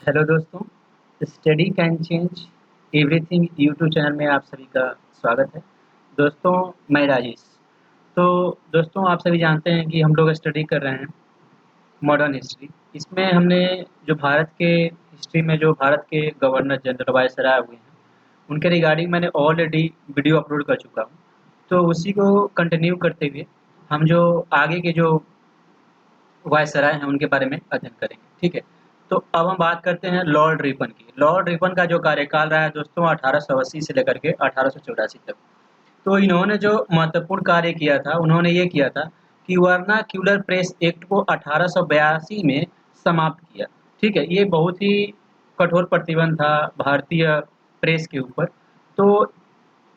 Hello दोस्तों, study can change everything YouTube channel में आप सभी का स्वागत है। दोस्तों, मैं राजेश। तो दोस्तों, आप सभी जानते हैं कि हम लोग स्टडी कर रहे हैं मॉडर्न हिस्ट्री। इसमें हमने जो भारत के हिस्ट्री में जो भारत के गवर्नर जनरल वायसराय हुए हैं, उनके रिगार्डिंग मैंने ऑलरेडी वीडियो अपलोड कर चुका हूँ। तो उसी को कंटिन्यू करते हुए हम जो आगे के जो वायसराय हैं उनके बारे में अध्ययन करेंगे। ठीक है, तो अब हम बात करते हैं लॉर्ड रिपन की। लॉर्ड रिपन का जो कार्यकाल रहा है दोस्तों 1880 से लेकर के 1884 तक। तो इन्होंने जो महत्वपूर्ण कार्य किया था, उन्होंने ये किया था कि वर्नाक्यूलर प्रेस एक्ट को 1882 में समाप्त किया। ठीक है, ये बहुत ही कठोर प्रतिबंध था भारतीय प्रेस के ऊपर। तो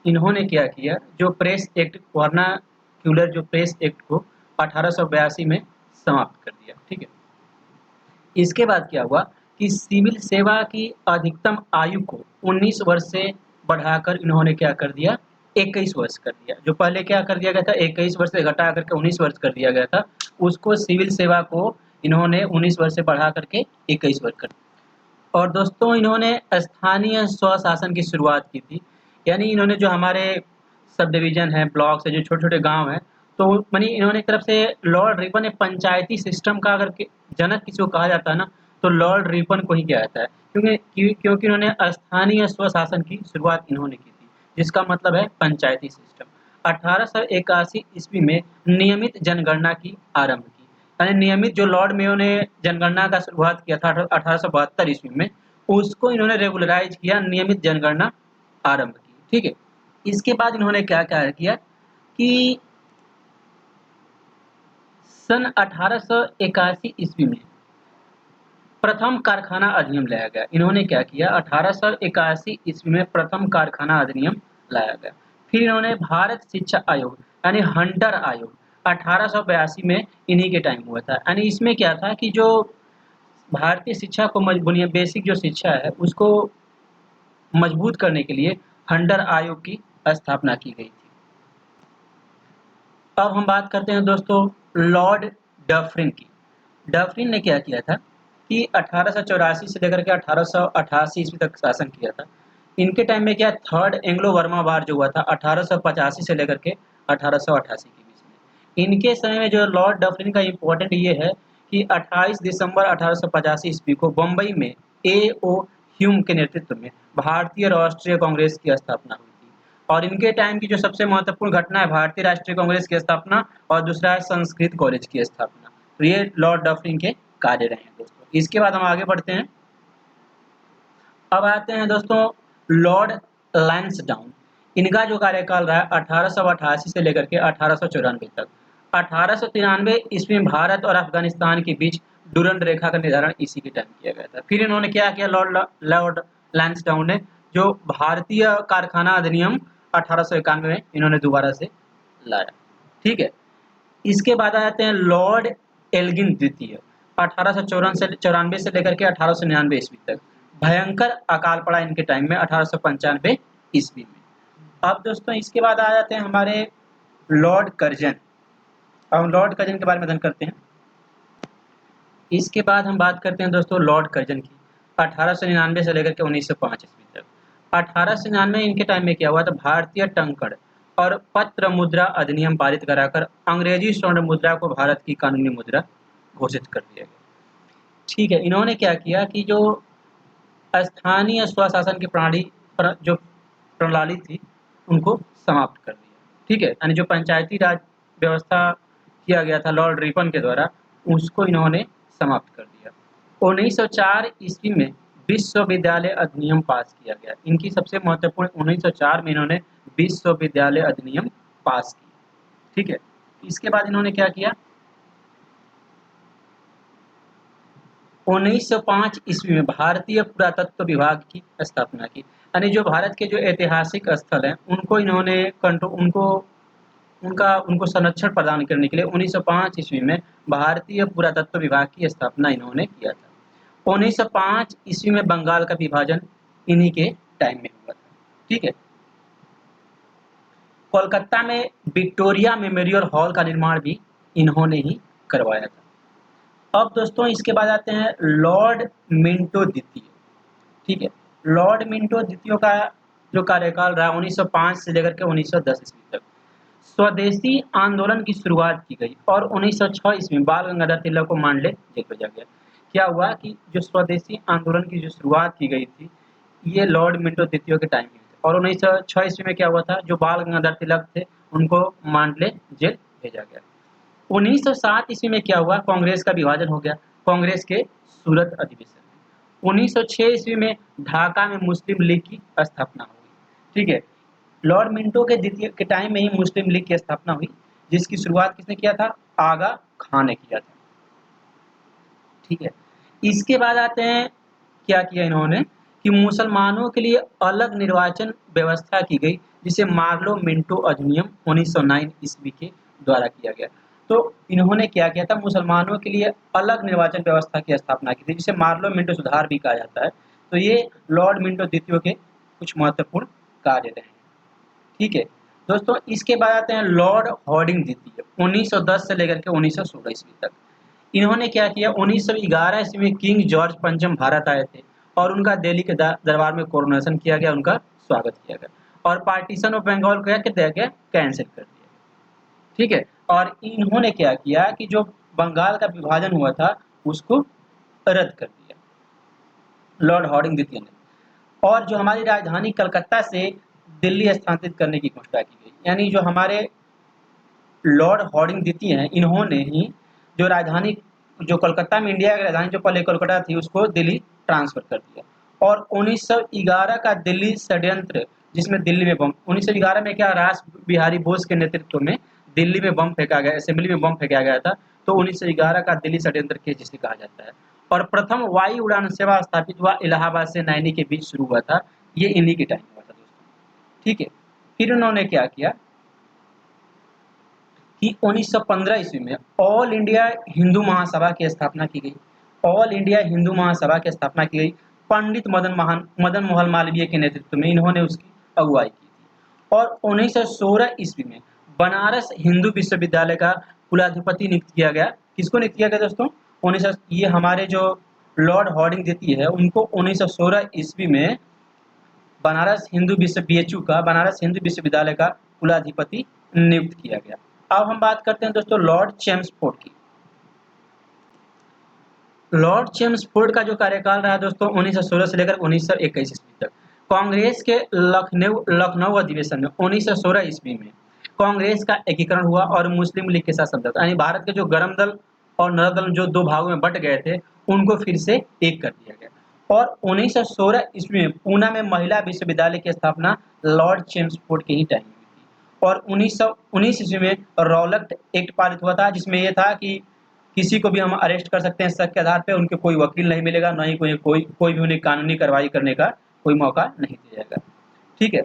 इन्होंने क्या किया, जो प्रेस एक्ट वर्नाक्यूलर जो प्रेस एक्ट को 1882 में समाप्त कर दिया। ठीक है, इसके बाद क्या हुआ कि सिविल सेवा की अधिकतम आयु को 19 वर्ष से बढ़ाकर इन्होंने क्या कर दिया, 21 वर्ष कर दिया। जो पहले क्या कर दिया गया था, 21 वर्ष से घटा करके 19 वर्ष कर दिया गया था, उसको सिविल सेवा को इन्होंने 19 वर्ष से बढ़ा करके 21 वर्ष कर दिया। और दोस्तों, इन्होंने स्थानीय स्वशासन की शुरुआत की थी। यानी इन्होंने जो हमारे सब डिवीजन है, ब्लॉक्स है, जो छोटे-छोटे गाँव हैं, तो मानी इन्होंने एक तरफ से लॉर्ड रिपन ने पंचायती सिस्टम का अगर जनक किसी को कहा जाता है ना, तो लॉर्ड रिपन को ही किया जाता है। क्योंकि इन्होंने स्थानीय स्वशासन की शुरुआत इन्होंने की थी, जिसका मतलब है पंचायती सिस्टम। 1881 ईस्वी में नियमित जनगणना की आरंभ की। यानी नियमित जो लॉर्ड मेयो ने जनगणना का शुरुआत किया था 1872 ईस्वी में, उसको इन्होंने रेगुलराइज किया, नियमित जनगणना आरंभ की। ठीक है, इसके बाद इन्होंने क्या कार्य किया कि सन 1881 ईस्वी में प्रथम कारखाना अधिनियम लाया गया। इन्होंने क्या किया, 1881 ईस्वी में प्रथम कारखाना अधिनियम लाया गया। फिर इन्होंने भारत शिक्षा आयोग यानी हंटर आयोग 1882 में इन्हीं के टाइम हुआ था। यानी इसमें क्या था कि जो भारतीय शिक्षा को बुनियादी बेसिक जो शिक्षा है उसको मजबूत करने के लिए हंटर आयोग की स्थापना की गई थी। अब हम बात करते हैं दोस्तों लॉर्ड डफरिन की। डफरिन ने क्या किया था कि 1884 से लेकर के 1888 ईस्वी तक शासन किया था। इनके टाइम में क्या थर्ड एंग्लो वर्मा वार जो हुआ था 1885 से लेकर के 1888 के बीच में। इनके समय में जो लॉर्ड डफरिन का इम्पोर्टेंट ये है कि 28 दिसंबर 1885 ईस्वी को बम्बई में A.O. ह्यूम के नेतृत्व में भारतीय राष्ट्रीय कांग्रेस की स्थापना हुई थी। और इनके टाइम की जो सबसे महत्वपूर्ण घटना है भारतीय राष्ट्रीय कांग्रेस की स्थापना, और दूसरा है संस्कृत कॉलेज की स्थापना। तो ये लॉर्ड डफरिन के कार्य रहे हैं दोस्तों। इसके बाद हम आगे बढ़ते हैं। अब आते हैं दोस्तों लॉर्ड लैंसडाउन। इनका जो कार्यकाल रहा 1888 से लेकर के 1894 तक। 1893 ईस्वी में भारत और अफगानिस्तान के बीच डुरंड रेखा का निर्धारण इसी के टाइम किया गया था। फिर इन्होंने क्या किया, लॉर्ड लैंसडाउन ने जो भारतीय कारखाना अधिनियम 1891 में इन्होंने दोबारा से लाया। ठीक है, इसके बाद आ जाते हैं लॉर्ड एल्गिन द्वितीय। 1894 से लेकर के 1899 ईस्वी तक भयंकर अकाल पड़ा इनके टाइम में 1895 ईस्वी में। अब दोस्तों इसके बाद आ जाते हैं हमारे लॉर्ड कर्जन। अब हम लॉर्ड कर्जन के बारे में अध्ययन करते हैं। इसके बाद हम बात करते हैं दोस्तों लॉर्ड कर्जन की 1899 से लेकर के 1905 ईस्वी तक। 1899 इनके टाइम में क्या हुआ था, भारतीय टंकण और पत्र मुद्रा अधिनियम पारित कराकर अंग्रेजी स्वर्ण मुद्रा को भारत की कानूनी मुद्रा घोषित कर दिया गया। ठीक है, इन्होंने क्या किया कि जो स्थानीय स्वशासन की जो प्रणाली थी उनको समाप्त कर दिया। ठीक है, यानी जो पंचायती राज व्यवस्था किया गया था लॉर्ड रिपन के द्वारा, उसको इन्होंने समाप्त कर दिया। 1904 ईस्वी में विश्वविद्यालय अधिनियम पास किया गया। इनकी सबसे महत्वपूर्ण 1904 में इन्होंने विश्वविद्यालय अधिनियम पास किया। ठीक है, इसके बाद इन्होंने क्या किया, 1905 ईस्वी में भारतीय पुरातत्व विभाग की स्थापना की। यानी जो भारत के जो ऐतिहासिक स्थल हैं उनको इन्होंने उनको संरक्षण प्रदान करने के लिए 1905 ईस्वी में भारतीय पुरातत्व विभाग की स्थापना इन्होंने किया था। 1905 ईस्वी में बंगाल का विभाजन इन्हीं के टाइम में हुआ था। ठीक है, कोलकाता में विक्टोरिया मेमोरियल हॉल का निर्माण भी इन्होंने ही करवाया था। अब दोस्तों इसके बाद आते हैं लॉर्ड मिंटो द्वितीय। ठीक है, लॉर्ड मिंटो द्वितीय का जो कार्यकाल रहा 1905 से लेकर के 1910 ईस्वी तक। स्वदेशी आंदोलन की शुरुआत की गई और 1906 ईस्वी में बाल गंगाधर तिलक को मांडले जेल भेजा गया। क्या हुआ कि जो स्वदेशी आंदोलन की जो शुरुआत की गई थी, ये लॉर्ड मिंटो द्वितीय के टाइम में थी और 1906 ईस्वी में क्या हुआ था, जो बाल गंगाधर तिलक थे उनको मांडले जेल भेजा गया। 1907 ईस्वी में क्या हुआ, कांग्रेस का विभाजन हो गया, कांग्रेस के सूरत अधिवेशन में। 1906 ईस्वी में ढाका में मुस्लिम लीग की स्थापना हुई। ठीक है, लॉर्ड मिंटो के द्वितीय के टाइम में ही मुस्लिम लीग की स्थापना हुई, जिसकी शुरुआत किसने किया था, आगा खान ने किया था। ठीक है, इसके बाद आते हैं क्या किया इन्होंने कि मुसलमानों के लिए अलग निर्वाचन व्यवस्था की गई, जिसे मार्लो मिंटो अधिनियम 1909 ईस्वी के द्वारा किया गया। तो इन्होंने क्या किया था, मुसलमानों के लिए अलग निर्वाचन व्यवस्था की स्थापना की थी, जिसे मार्लो मिंटो सुधार भी कहा जाता है। तो ये लॉर्ड मिंटो द्वितीय के कुछ महत्वपूर्ण कार्य रहे। ठीक है दोस्तों, इसके बाद आते हैं लॉर्ड हॉर्डिंग द्वितीय 1910 से लेकर के 1916 ईस्वी तक। इन्होंने क्या किया, 1911 ईस्वी में किंग जॉर्ज पंचम भारत आए थे और उनका दिल्ली के दरबार में कोरोनेशन किया गया, उनका स्वागत किया गया और पार्टीशन ऑफ बंगाल को क्या दिया गया, कैंसिल कर दिया। ठीक है, और इन्होंने क्या किया कि जो बंगाल का विभाजन हुआ था उसको रद्द कर दिया लॉर्ड हॉर्डिंग द्वितीय ने। और जो हमारी राजधानी कलकत्ता से दिल्ली स्थानांतरित करने की घोषणा की गई, यानी जो हमारे लॉर्ड हॉर्डिंग द्वितीय हैं, इन्होंने ही जो राजधानी, जो कलकत्ता में इंडिया की राजधानी जो पहले कोलकाता थी उसको दिल्ली ट्रांसफर कर दिया। और 1911 का दिल्ली षड्यंत्र, जिसमें दिल्ली में बम 1911 में क्या, रास बिहारी बोस के नेतृत्व में दिल्ली में बम फेंका गया, असेंबली में बम फेंका गया था। तो 1911 का दिल्ली षड्यंत्र केस जिसे कहा जाता है। और प्रथम वायु उड़ान सेवा स्थापित हुआ इलाहाबाद से नैनी के बीच शुरू हुआ था, ये इन्हीं के टाइम हुआ था दोस्तों। ठीक है, फिर उन्होंने क्या किया कि 1915 ईस्वी में ऑल इंडिया हिंदू महासभा की स्थापना की गई। ऑल इंडिया हिंदू महासभा की स्थापना की गई, पंडित मदन मोहन मालवीय के नेतृत्व में इन्होंने उसकी अगुवाई की थी। और 1916 ईस्वी में बनारस हिंदू विश्वविद्यालय का कुलाधिपति नियुक्त किया गया। किसको नियुक्त किया गया दोस्तों, 19 ये हमारे जो लॉर्ड हॉर्डिंग द्वितीय है उनको 1916 ईस्वी में बनारस हिंदू विश्वविद्यालय का कुलाधिपति नियुक्त किया गया। अब हम बात करते हैं दोस्तों लॉर्ड चेम्सफोर्ड की। लॉर्ड चेम्सफोर्ड का जो कार्यकाल रहा दोस्तों 1916 से लेकर 1921 ईस्वी तक। कांग्रेस के लखनऊ अधिवेशन में 1916 ईस्वी में कांग्रेस का एकीकरण हुआ और मुस्लिम लीग के साथ समझौता, यानी भारत के जो गर्म दल और नर दल जो दो भागों में बट गए थे उनको फिर से एक कर दिया गया। और 1916 ईस्वी में पूना में महिला विश्वविद्यालय की स्थापना लॉर्ड चेम्सफोर्ड के ही टाइम में हुई थी। और 1919 ईस्वी में रॉलट एक्ट पारित हुआ था, जिसमें यह था कि किसी को भी हम अरेस्ट कर सकते हैं शक के आधार पे, उनके कोई वकील नहीं मिलेगा, ना ही कोई भी उन्हें कानूनी कार्रवाई करने का कोई मौका नहीं दिया जाएगा। ठीक है,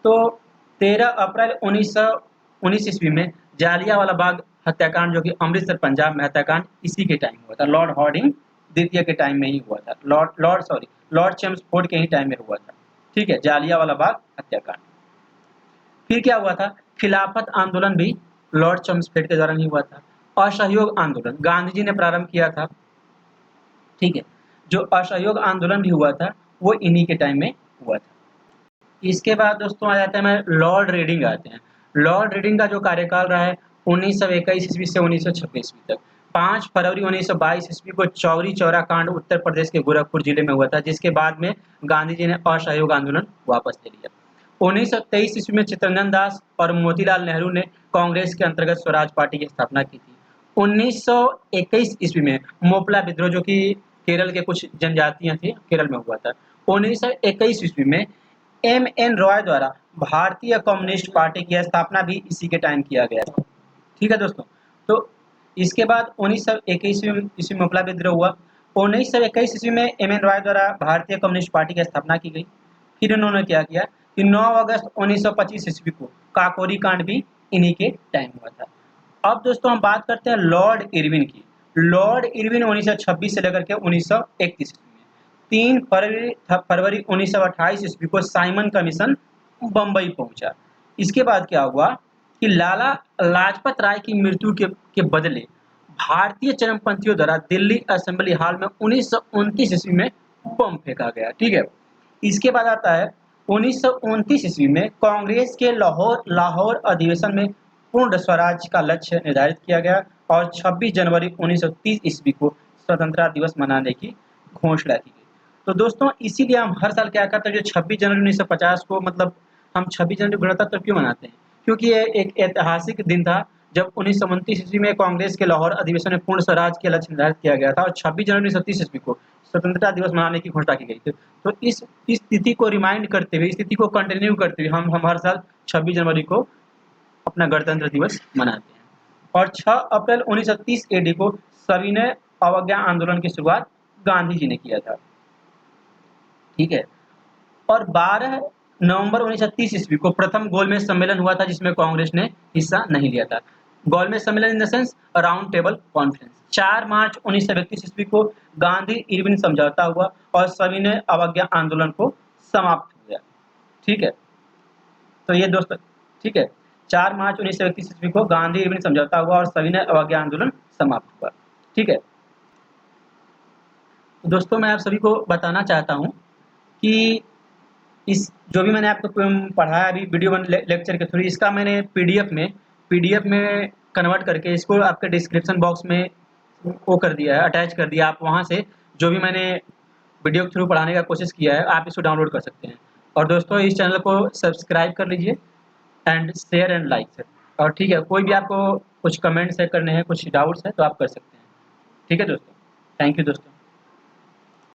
तो 13 अप्रैल 1919 ईस्वी में जालियांवाला बाग हत्याकांड, जो कि अमृतसर पंजाब में हत्याकांड, इसी के टाइम हुआ था, लॉर्ड हॉर्डिंग द्वितीय के टाइम में ही हुआ था, लॉर्ड चेम्सफोर्ड के ही टाइम में हुआ था। ठीक है, जालियांवाला बाग हत्याकांड। फिर क्या हुआ था, खिलाफत आंदोलन भी लॉर्ड चेम्सफोर्ड के दौरान ही हुआ था। असहयोग आंदोलन गांधी जी ने प्रारंभ किया था। ठीक है, जो असहयोग आंदोलन भी हुआ था वो इन्हीं के टाइम में हुआ था। इसके बाद दोस्तों आ जाते हैं हमारे लॉर्ड रेडिंग आते हैं। लॉर्ड रेडिंग का जो कार्यकाल रहा है 1921 ईस्वी से 1926 ईस्वी तक। 5 फरवरी 1922 ईस्वी को चौरी चौरा कांड उत्तर प्रदेश के गोरखपुर जिले में हुआ था, जिसके बाद में गांधी जी ने असहयोग आंदोलन वापस ले लिया। 1923 ईस्वी में चित्तरंजन दास और मोतीलाल नेहरू ने कांग्रेस के अंतर्गत स्वराज पार्टी की स्थापना की थी। 1921 ईस्वी में मोपला विद्रोह, जो कि केरल के कुछ जनजातियां थी, केरल में हुआ था। 1921 ईस्वी में एम.एन. रॉय द्वारा भारतीय कम्युनिस्ट पार्टी की स्थापना भी इसी के टाइम किया गया था। ठीक है दोस्तों, तो इसके बाद 1921 ईस्वी में मोपला विद्रोह हुआ। 1921 ईस्वी में एम.एन. रॉय द्वारा भारतीय कम्युनिस्ट पार्टी की स्थापना की गई। फिर उन्होंने क्या किया कि 9 अगस्त 1925 ईस्वी को काकोरी कांड भी इन्हीं के टाइम हुआ था। अब दोस्तों हम बात करते हैं लॉर्ड इरविन की। लॉर्ड इरविन 1926 से लेकर के 1931 ईस्वी में 3 फरवरी 1928 ईस्वी को साइमन कमीशन बंबई पहुंचा। इसके बाद क्या हुआ कि लाला लाजपत राय की मृत्यु के बदले भारतीय चरमपंथियों द्वारा दिल्ली असेंबली हॉल में 1929 ईस्वी में बम फेंका गया। ठीक है, इसके बाद आता है 1929 ईस्वी में कांग्रेस के लाहौर अधिवेशन में पूर्ण स्वराज का लक्ष्य निर्धारित किया गया और 26 जनवरी 1930 ईस्वी को स्वतंत्रता दिवस मनाने की घोषणा की गई। तो दोस्तों इसीलिए हम हर साल क्या करते हैं, जो 26 जनवरी 1950 को मतलब हम 26 जनवरी गणतंत्र क्यों मनाते हैं, क्योंकि ये एक ऐतिहासिक दिन था जब 1929 ईस्वी में कांग्रेस के लाहौर अधिवेशन में पूर्ण स्वराज के लक्ष्य निर्धारित किया गया था और 26 जनवरी 1930 ईस्वी को स्वतंत्रता दिवस मनाने की घोषणा की गई थी। तो इस तिथि को रिमाइंड करते हुए, इस तिथि को कंटिन्यू करते हुए हम हर साल 26 जनवरी को अपना गणतंत्र दिवस मनाते हैं। और 6 अप्रैल 1930 एडी को सविनय अवज्ञा आंदोलन की शुरुआत गांधी जी ने किया था। ठीक है, और 12 नवंबर 1930 ईस्वी को प्रथम गोलमेज सम्मेलन हुआ था जिसमें कांग्रेस ने हिस्सा नहीं लिया था। गोलमेज सम्मेलन in the sense round table conference. 4 मार्च 1931 ईस्वी को गांधी इरविन समझौता हुआ और सविनय अवज्ञा आंदोलन को समाप्त हो गया। ठीक है, तो ये दोस्तों ठीक है, 4 मार्च 1931 ईस्वी को गांधी इरविन समझौता हुआ और सविनय अवज्ञा आंदोलन समाप्त हुआ। ठीक है, दोस्तों मैं आप सभी को बताना चाहता हूँ कि इस जो भी मैंने आपको पढ़ाया अभी वीडियो लेक्चर के थ्रू, इसका मैंने पीडीएफ में कन्वर्ट करके इसको आपके डिस्क्रिप्शन बॉक्स में वो कर दिया है, अटैच कर दिया। आप वहाँ से जो भी मैंने वीडियो के थ्रू पढ़ाने का कोशिश किया है आप इसको डाउनलोड कर सकते हैं। और दोस्तों इस चैनल को सब्सक्राइब कर लीजिए एंड शेयर एंड लाइक। और ठीक है, कोई भी आपको कुछ कमेंट्स है करने हैं, कुछ डाउट्स है तो आप कर सकते हैं। ठीक है दोस्तों, थैंक यू दोस्तों।